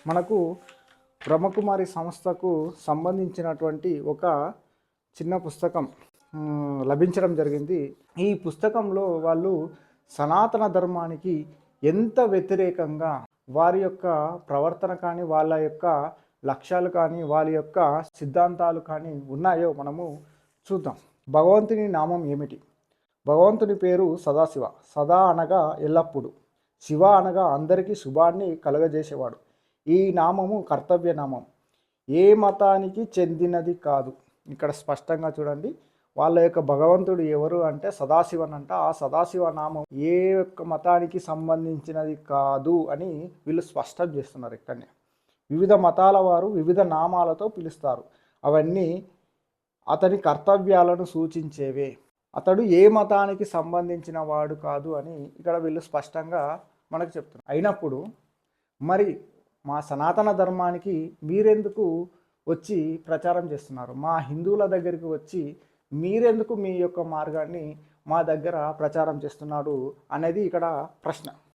మనకు బ్రహ్మకుమారి సంస్థకు సంబంధించినటువంటి ఒక చిన్న పుస్తకం లభించడం జరిగింది. ఈ పుస్తకంలో వాళ్ళు సనాతన ధర్మానికి ఎంత వ్యతిరేకంగా వారి యొక్క ప్రవర్తన కానీ, వాళ్ళ యొక్క లక్ష్యాలు కానీ, వాళ్ళ యొక్క సిద్ధాంతాలు కానీ ఉన్నాయో మనము చూద్దాం. భగవంతుని నామం ఏమిటి? భగవంతుని పేరు సదాశివ. సదా అనగా ఎల్లప్పుడూ, శివ అనగా అందరికీ శుభాన్ని కలుగజేసేవాడు. ఈ నామము కర్తవ్య నామం, ఏ మతానికి చెందినది కాదు. ఇక్కడ స్పష్టంగా చూడండి, వాళ్ళ యొక్క భగవంతుడు ఎవరు అంటే సదాశివన్ అంట. ఆ సదాశివ నామం ఏ యొక్క మతానికి సంబంధించినది కాదు అని వీళ్ళు స్పష్టం చేస్తున్నారు. ఇక్కడనే వివిధ మతాల వారు వివిధ నామాలతో పిలుస్తారు. అవన్నీ అతని కర్తవ్యాలను సూచించేవే. అతడు ఏ మతానికి సంబంధించిన వాడు కాదు అని ఇక్కడ వీళ్ళు స్పష్టంగా మనకు చెప్తున్నారు. అయినప్పుడు మరి మా సనాతన ధర్మానికి మీరెందుకు వచ్చి ప్రచారం చేస్తున్నారు? మా హిందువుల దగ్గరికి వచ్చి మీరెందుకు మీ యొక్క మార్గాన్ని మా దగ్గర ప్రచారం చేస్తున్నాడు అనేది ఇక్కడ ప్రశ్న.